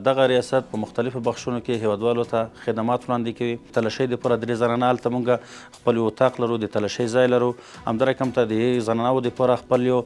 دغه ریاست په مختلفو بخشونو کې هیوادوالو ته خدمات وړاندې کوي. تلاشۍ دپاره 3 زنانه هلته موږ خپل یو اتاق لرو، د تلاشۍ ځای لرو. همدارقم ته د زنانو دپاره خپل یو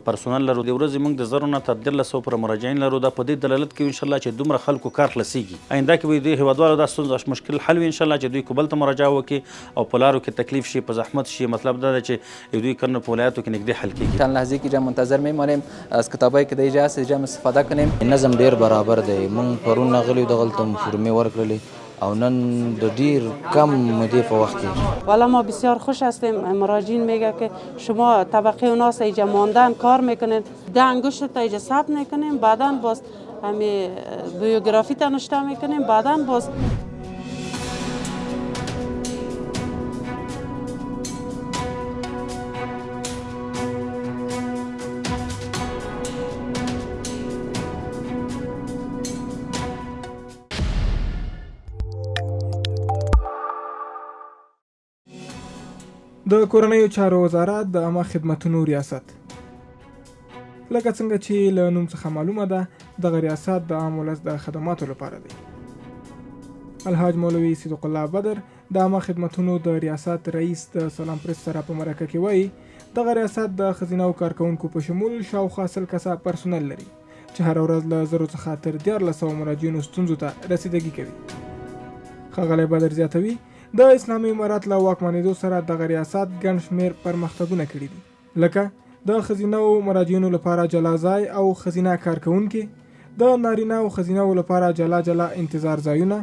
پرسونل لرو. د ورځې موږ د 1000 نه تر 1300 پورې مراجعین لرو. دا په دې دلالت کوي انشاءالله چې دومره خلکو کار خلاصیږي. آینده کې به دوی هیوادوالو دا ستونزه مشکل حل وي انشاءالله، چې دوی کابل ته مراجعه وکړي او په لارو کې تکلیف شي، په زحمت شي. مطلب دا ده چې دوی کارونه په ولایاتو کې نږدې حل کیږي. چند لحظه که منتظر میمانیم از کتابایی که در اینجا هست اینجا استفاده کنیم. نظم ډیر برابر دی. مونږ پرون راغلي دغلته فرمې ورکړلې او نن د ډیر کم مودې په وخت کې. والا ما بسیار خوش هستیم. مراجعین میگه که شما طبقه اوناس اینجا ماندن کار میکنین، 10 انگشت تا اینجا ثبت میکنیم، بعدا باز همین بیوگرافی تا نوشته میکنیم، بعدا باز د کورنیو چارو وزارت د عامه خدمتونو ریاست. لکه څنګه چې له نوم څخه معلومه ده، دغه ریاست د عام ولس د خدماتو لپاره دی. الحاج مولوي صدیق الله بدر د عامه خدمتونو د ریاست رئیس د سلام پریس سره په مرکه کې وایي دغه ریاست د ښځینه او کارکوونکو په شمول شاوخوا 100 کسه پرسونل لري چې هره ورځ له 0 څخه تر 1400 مراجعینو ستونزو ته رسیدګي کوي. ښاغلی بدر زیاتوي د اسلامي امارات له واکمنېدو سره دغه ریاست ګڼ شمېر پرمختګونه کړي دي، لکه د ښځینه او مراجعینو لپاره جلا ځای او ښځینه کارکوونکي، د نارینه او ښځینه‌و لپاره جلا جلا انتظار ځایونه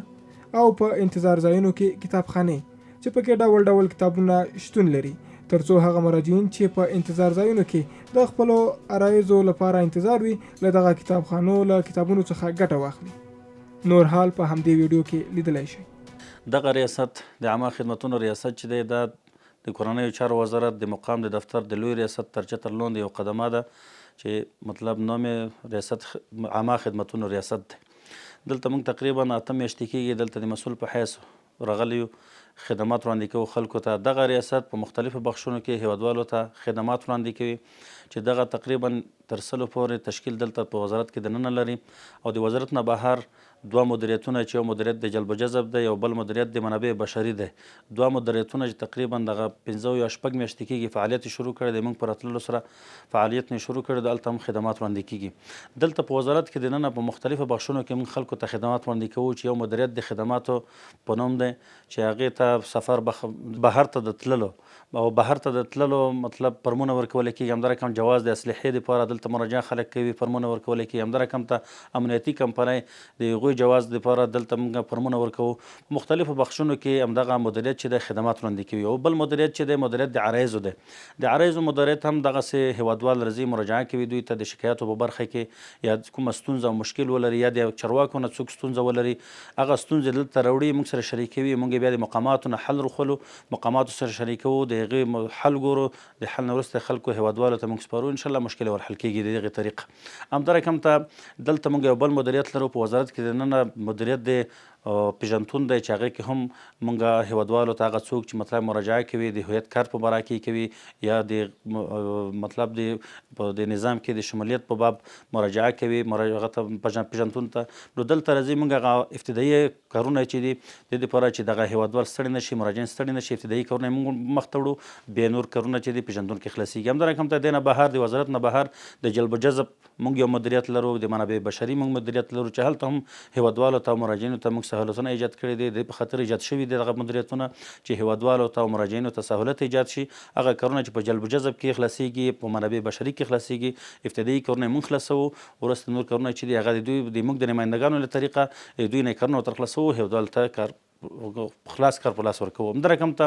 او په انتظار ځایونو کې کتابخانې چې پکې ډول ډول کتابونه شتون لري، ترڅو هغه مراجعین چې په انتظار ځایونو کې د خپلو عرایضو لپاره انتظار وي له دغه کتابخانو له کتابونو څخه ګټه واخلي. نور حال په همدې ویډیو کې لیدلی شئ. دغه ریاست د عامه خدمتونو ریاست چې دی دا د کورنیو چارو وزارت د مقام د دفتر د لوی ریاست تر چتر لاندې یو قدمه ده چې مطلب نام ریاست عامه خدمتونو ریاست دی. دلته موږ تقریبا 8 میاشتې کېږي دلته د مسؤل په حیث راغلیو خدمات وړاندې کوو خلکو ته. دغه ریاست په مختلفو بخشونو کې هیوادوالو ته خدمات وړاندې کوي چې دغه تقریبا تر 100 پورې تشکیل دلته په وزارت کې دننه لري او د وزارت نه بهر 2 مدیریتونه چې یو مدیریت د جلب و جذب دی، یو بل مدیریت د منابع بشري دی. 2 مدیریتونه چې تقریبا دغه 15 یا 16 میاشتې کېږي فعالیت شروع کړی دی. موږ په راتللو سره فعالیت نه شروع کړی دی، هلته هم خدمات وړاندې کېږي. دلته په وزارت کې دننه په مختلفو بخشونو کې موږ خلکو ته خدمات وړاندې کوو چې یو مدیریت د خدماتو په نوم دی چې هغې ته سفر بهر ته د تللو او بهر ته د تللو مطلب فرمونه ورکول کېږي. همدارقم جواز د اسلحې دپاره دلته مراجعه خلک کوي، فرمونه ورکول کېږي. همدارقم ته امنیتي کمپنۍ د هغوی جواز دپاره دلته موږ فرمونه ورکوو. په مختلفو بخشونو کې همدغه مدیریت چې دی خدمات وړاندې کوي. او بل مدیریت چې دی مدیریت د عرایضو دی. د عرایضو مدیریت هم دغسې هیوادوال راځي مراجعه کوي دوی ته د شکایاتو په برخه کې، یا کومه ستونزه او مشکل ولري یا د چارواکو نه څوک ستونزه ولري، هغه ستونزې دلته راوړي، موږ سره شریکوي. موږ بیا د مقاماتو نه حل رخلو، مقاماتو سره شریکوو، د هغې حل ګورو. د حل نه وروسته خلکو هیوادوالو ته موږ سپارو، انشاءالله مشکل ورحل کېږي د دغې طریقه. همدارقم ته دلته موږ یو بل مدیریت لرو په وزارت کې دننه مدیریت د پیژنتون دی چې هغې کې هم موږ هیوادوالو ته هغه څوک چې مطلب مراجعه کوي د هویت کارت په باره کې کوي یا د مطلب د نظام کې د شمولیت په باب مراجعه کوي هغه ته پیژنتون ته، نو دلته راځي موږ هغه ابتدایي کارونه چې دي د دې دپاره چې دغه هیوادوال ستړي نه شي، مراجعین ستړي نه شي، ابتدایي کارونه یې موږ مخ ته وړو، بیا نور کارونه چې دي پیژنتون کې خلاصېږي. همدارقم ته دې نه بهر د وزارت نه بهر د جلب و جذب موږ یو مدیریت لرو، د منابع بشري موږ مدیریت لرو چې هلته هم هیوادوالو ته او مراجعینو ته موږ سهولتونه ایجاد کړي دي. د په خاطر ایجاد شوي دي دغه مدیریتونه چې هیوادوالو ته او مراجعینو ته سهولت ایجاد شي. هغه کارونه چې په جلب و جذب کې خلاصېږي، په منابع بشري کې خلاصېږي، ابتدایي کارونه یې موږ خلاصوو، وروسته نور کارونه چې دي هغه د دوی د موږ د نمایندګانو له طریقه دوی نه کارونه ورته خلاصوو، هیوادوالو ته کار خلاص کار په لاس ورکوو. همدارقم ته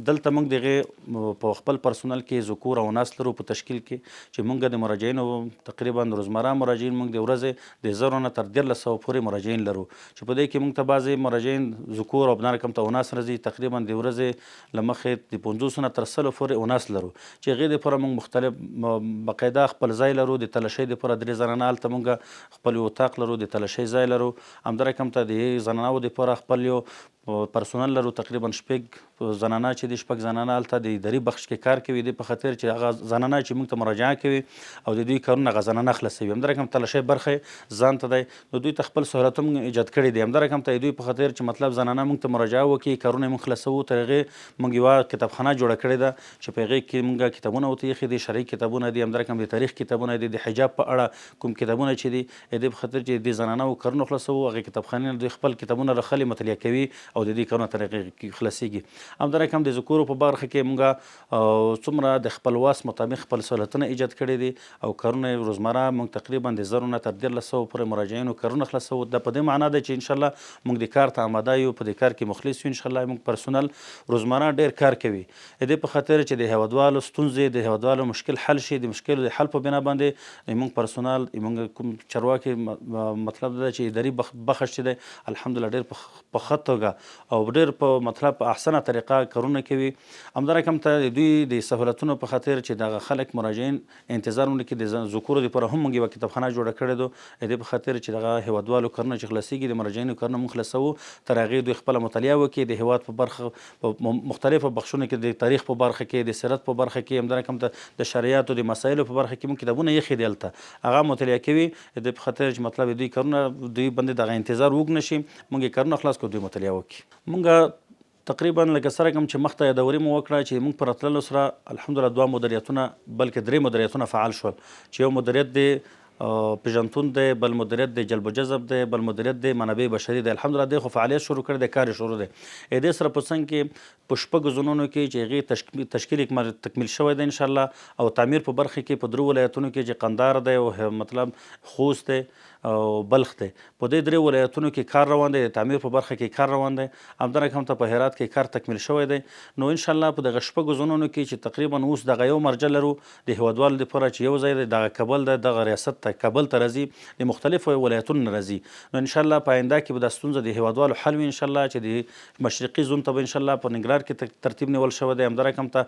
دلته موږ د هغې په خپل پرسونل کې ذکور او اناث لرو په تشکیل کې چې موږ د مراجعینو تقریبا روزمره مراجعین موږ د ورځې د 1000 نه تر 1300 پورې مراجعین لرو چې په دې کې موږ ته بعضې مراجعین ذکور او همدارقم ته اناث راځي. تقریبا د ورځې له مخې د 500 نه تر 100 پورې اناث لرو چې هغې دپاره موږ مختلف باقاعده خپل ځای لرو. د تلاشۍ دپاره 3 زنانه هلته موږ خپل یو اتاق لرو، د تلاشۍ ځای لرو. همدارقم ته د زنانو دپاره خپل یو پرسونل لرو تقریبا شپږ زنانه چې دي، شپږ زنانه هلته د اداري بخش کې کار کوي، د په خاطر چې هغه زنانه چې موږ ته مراجعه کوي او د دوی کارونه هغه زنانه خلاصوي. همدا رقم تلاشۍ برخه ځان ته دی، نو دوی ته خپل سهولت هم ایجاد کړي دي. همدا رقم ته دوی په خاطر چې مطلب زنانه موږ ته مراجعه وکړي، کارونه یې موږ خلاصوو، تر هغې موږ یوه کتابخانه جوړه کړې ده چې په هغې کې موږ کتابونه ورته ایښي دي، شرعي کتابونه دي، همدا رقم د تاریخ کتابونه دي، د حجاب په اړه کوم کتابونه چې دي د دې په خاطر چې د زنانو کارونه خلاصوو، هغې کتابخانې نه دوی خپل کتابونه راخلي مطالعه کوي او د دې کارونه تر هغې خلاصیږي. همدا رقم د ذکورو په برخه کې موږ څومره د خپل واس مطابق خپل سهولتونه ایجاد کړي دي او کارونه یې روزمره موږ تقریبا د 1000 نه تر 1300 پورې مراجعینو کارونه خلاصوو. دا په دې معنا ده چې انشاءالله موږ د کار ته آماده یو، په دې کار کې مخلص یو. انشاءالله موږ پرسونل روزمره ډېر کار کوي د دې په خاطر چې د هیوادوالو ستونزې، د هیوادوالو مشکل حل شي. د مشکلو د حل په بنا باندې موږ پرسونل موږ کوم چارواکي مطلب دا چې اداري بخش چې دی الحمدلله ډېر په ښه توګه او ډېر په مطلب په احسنه طریقه کارونه کوي. همدا رقم ته دوی د سهولتونو په خاطر چې دغه خلک مراجعین انتظار ونه کړي، د ذکورو دپاره هم موږ یوه کتابخانه جوړه کړې ده د دې په خاطر چې دغه هیوادوالو کارونه چې خلاصیږي، د مراجعینو کارونه موږ خلاصوو، تر هغې دوی خپله مطالعه وکړي د هیواد په برخه، په مختلفو بخشونو کې، د تاریخ په برخه کې، د سیرت په برخه کې، همدا رقم ته د شرعیاتو د مسایلو په برخه کې موږ کتابونه ایښي دي هلته، هغه مطالعه کوي د دې په خاطر چې مطلب دوی کارونه دوی باندې دغه انتظار اوږد نه شي، موږ یې کارونه خلاص کړو، دوی مطالعه وکړي. موږ تقریبا لکه سره کوم چې مخته یادوري مو وکړه چې موږ په راتللو سره الحمدلله 2 مدیریتونه بلکې 3 مدیریتونه فعال شول، چې یو مدیریت دی پیژنتون دی، بل مدیریت دی جلب و جذب دی، بل مدیریت دی منابع بشري دی. الحمدلله دی خو فعالیت شروع کړی دی، کار یې شروع دی. دې سره په څنګ کې په 6 زونونو کې چې هغې تشکیل تکمیل شوی دی انشاءالله، او تعمیر په برخه کې په 3 ولایتونو کې چې قندهار دی او مطلب خوست دی او بلخ دی، په دې 3 ولایتونو کې کار روان دی، د تعمیر په برخه کې کار روان دی. همدا رقم ته په هرات کې کار تکمیل شوی دی. نو انشاءالله په دغه 6 زونونو کې چې تقریبا اوس دغه یو مرجع لرو د هیوادوالو دپاره چې یو ځای دی، دغه کابل دی، دغه ریاست ته کابل ته راځي، د مختلفو ولایتونو نه راځي. نو انشاءالله په آینده کې به دا ستونزه د هیوادوالو حل وي انشاءالله، چې د مشرقي زون ته به انشاءالله په ننګرهار کې ترتیب نیول شوی دی. همدا رقم ته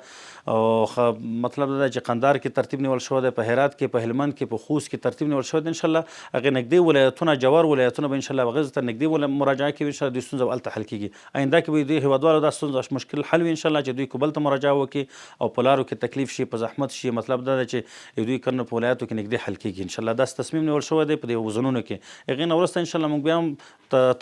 مطلب دا چې قندهار کې ترتیب نیول شوی دی، په هرات کې، په هلمند کې، په خوست کې ترتیب نیول شوی دی. انشاءالله هغې نږدې ولایتونه، جوار ولایتونه به انشاءالله هغې ته نږدې مراجعه کوي، انشاءالله دوی ستونزه به هلته حل کېږي. آینده کې به دوی هیوادوالو دا ستونزه مشکل حل وي انشاءالله، چې دوی کابل ته مراجعه وکړي او په لارو کې تکلیف شي، په زحمت شي. مطلب دا ده چې دوی کارونه په ولایاتو کې نږدې حل کېږي انشاءالله. داسې تصمیم نیول شوی دی په دې زونونو کې. هغې نه وروسته انشاءالله موږ بیا هم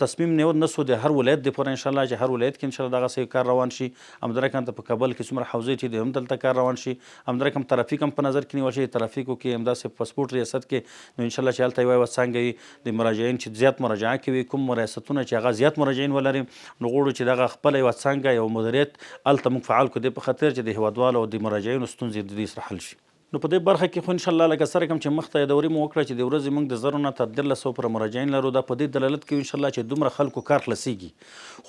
تصمیم نیول نه سو د هر ولایت دپاره انشاءالله، چې هر ولایت کې انشاءالله دغسې کار روان شي. همدا رقم ته په کابل کې څومره حوزې چې دي هم دلته کار روان شي. همدا رقم ترافیک هم په نظر کې نیول شي، ترافیکو کې همداسې پاسپورټ ریاست کې، نو انشاءالله چې هلته یوه څانګه وي د مراجعین چې زیات مراجعه کوي، کوم ریاستونه چې هغه زیات مراجعین ولري، نو غواړو چې دغه خپله یوه څانګه، یو مدیریت هلته موږ فعال کړو، دې په خاطر چې د هیوادوالو او د مراجعینو ستونزې د دې سره حل شي. نو په دې برخه کې خو انشاءالله لکه سره کوم چې مخته یادوري مو وکړه چې د ورځې موږ د 1000 نه تر 1300 پورې مراجعین لرو. دا په دې دلالت کوي انشاءالله چې دومره خلکو کار خلاصیږي.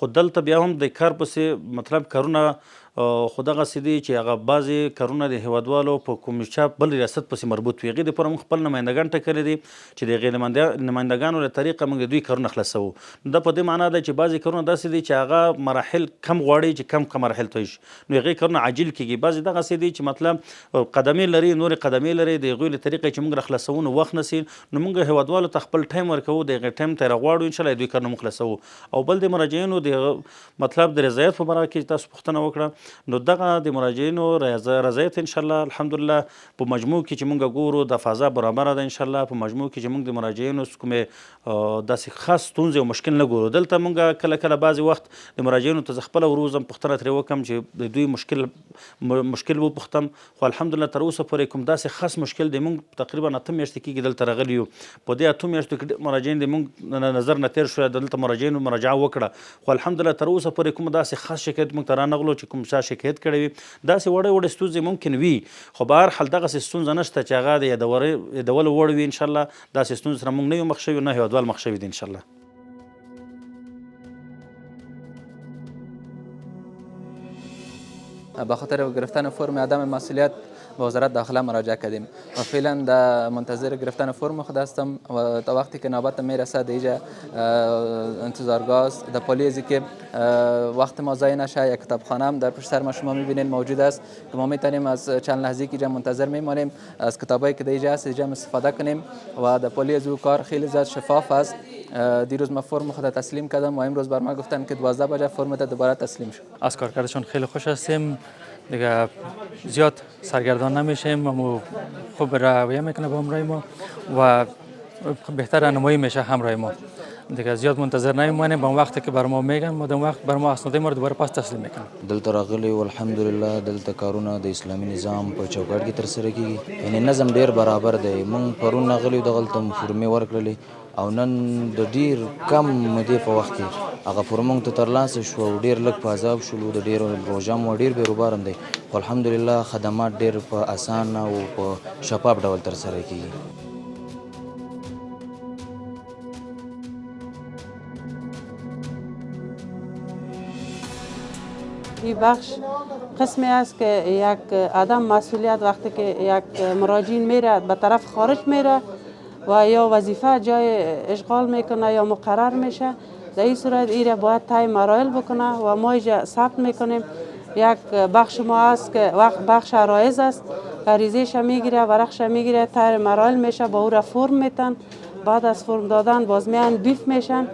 خو دلته بیا هم د کار پسې مطلب کارونه خو دغسې دي چې هغه بعضې کارونه د هیوادوالو په کوم چا بل ریاست پسې مربوط وي، هغې دپاره موږ خپل نمایندګان ټاکلي دي چې د هغې نمایندګانو له طریقه موږ د دوی کارونه خلاصوو. دا په دې معنا ده چې بعضې کارونه داسې دي چې هغه مراحل کم غواړي چې کم مراحل توی شي، نو هغې کارونه عاجل کېږي. بعضې دغسې دي چې مطلب قدمې لري، نورې قدمې لري، د هغوی له طریقې چې موږ راخلاصوو نو وخت نسي، نو موږ هیوادوالو ته خپل ټایم ورکوو، د هغې ټایم ته یې راغواړو انشاءالله دوی کارونه موږ خلاصوو. او بل د مراجعینو د مطلب د رضایت په باره کې تاسو پوښتنه وکړه، نو دغه د مراجعینو رضایت انشاءالله الحمدلله په مجموع کې چې موږ ګورو د فضا برابره ده انشاءالله. په مجموع کې چې موږ د مراجعینو کومې داسې خاص ستونزې او مشکل نه ګورو. دلته موږ کله کله بعضې وخت د مراجعینو ته زه خپله وروځم، پوښتنه ترې وکړم چې د دوی مشکل وپوښتم، خو الحمدلله تر اوسه پورې کوم داسې خاص مشکل دی، موږ تقریبا 8 میاشتې کېږي دلته راغلي یو، په دې 8 میاشتو کې مراجعین د موږ نظر نه تېر شوی، دلته مراجعینو مراجعه وکړه، خو الحمدلله تر اوسه پورې کوم داسې خاص شکایت موږ ته رانغلو چې کوم چا شکایت کړی وي. داسې وړې وړې ستونزې ممکن وي، خو به هر حال دغسې ستونزه نشته چې هغه د یادولو وړ وي انشاءالله. داسې ستونزې سره موږ نه یو مخ شوي، نه هیوادوال مخ شوي دي انشاءالله. به خاطر گرفتن فرم عدم مسئولیت به وزارت داخله مراجعه کردیم و فعلا در منتظر گرفتن فرم خود هستم و تا وقتی که نوبت میرسه دیگه انتظارگاه است. در پالیزی که وقت ما ضایع نشه، یک کتابخانه هم در پشت سر ما شما میبینید موجود است که ما میتونیم از چند لحظه که اینجا منتظر میمانیم از کتابایی که دیگه هست اینجا استفاده کنیم و در پالیز او کار خیلی زیاد شفاف است دیروز من فرم خود تسلیم کردم و امروز بر ما گفتن که 12 بجه فرم دوباره تسلیم شد. از کارکردشون خیلی خوش هستیم دیگه، زیاد سرگردان نمیشیم و خوب رویه میکنه با همراه ما و بهتر راهنمایی میشه همراه ما دیگه. زیاد منتظر نمیمونیم، با وقتی که بر ما میگن ما در وقت بر ما اسناد ما رو دوباره پاس تسلیم میکنیم. دلته راغلي والحمدلله دلته کارونه د اسلامي نظام په چوکاټ کې ترسره کیږي. یعنی نظم ډیر برابر دی. مونږ پرون راغلي دغلته فورمې ورکړلې او نن د ډیر کم مودې په وخت کې هغه فورمونږ ته ترلاسه شو او ډیر لږ په عذاب شولو. د ډیر روژه مو ډیر بیروبار هم دی. الحمدلله خدمات ډیر په اسان او په شفاف ډول ترسره کیږي. این بخش قسمی است که یک آدم مسئولیت وقتی که یک مراجعین میره به طرف خارج میره و یا وظیفه جای اشغال میکنه یا مقرر میشه، در این صورت ایره باید طی مراحل بکنه و ما اینجا ثبت میکنیم. یک بخش ما است که بخش عرایض است، غریزه‌ش میگیره، ورقش میگیره، طی مراحل میشه، با او را فرم میتن. بعد از فرم دادن باز میان بیف میشن.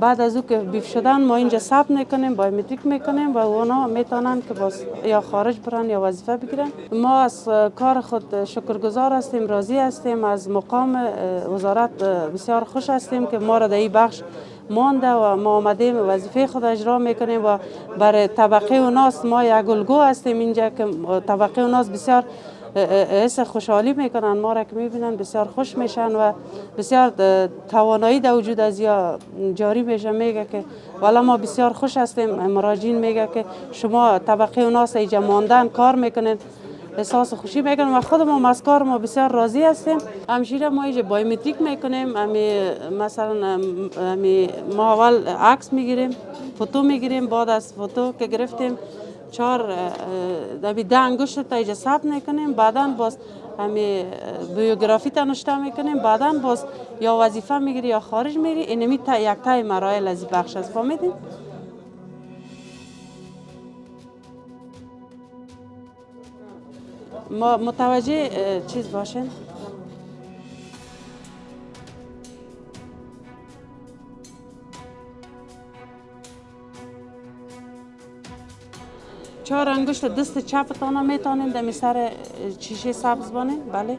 بعد از او که بیف شدن ما اینجا ثبت میکنیم، بایومتریک میکنیم و اونا میتونن که باز یا خارج برن یا وظیفه بگیرن. ما از کار خود شکرگزار هستیم، راضی هستیم. از مقام وزارت بسیار خوش هستیم که ما را در این بخش مانده و ما آمدیم وظیفه خود اجرا میکنیم و برای طبقه اوناس ما یک الگو هستیم اینجا که طبقه اوناس بسیار حس خوشحالی میکنن، ما را که میبینن بسیار خوش میشن و بسیار توانایی در وجود از یا جاری میشه. میگه که والا ما بسیار خوش هستیم. مراجعین میگه که شما طبقه اوناس اینجا ماندن کار میکنین، احساس خوشی میکنیم و خودمون از کار ما بسیار راضی هستیم. همشیره ما اینجا بایومتریک میکنیم. مثلا ما اول عکس میگیریم، فوتو میگیریم، بعد از فوتو که گرفتیم 10 انگشت تا اینجا ثبت میکنیم. بعدا باز بیوگرافی تا نوشته میکنیم. بعدا باز یا وظیفه میگیری یا خارج میری. اینمی تا یک تای مراحل از بخش است. فهمیدین؟ ما متوجه چیز باشین. 4 انگشت دست چپتان میتونین در سر شیشه سبز بانین. بله.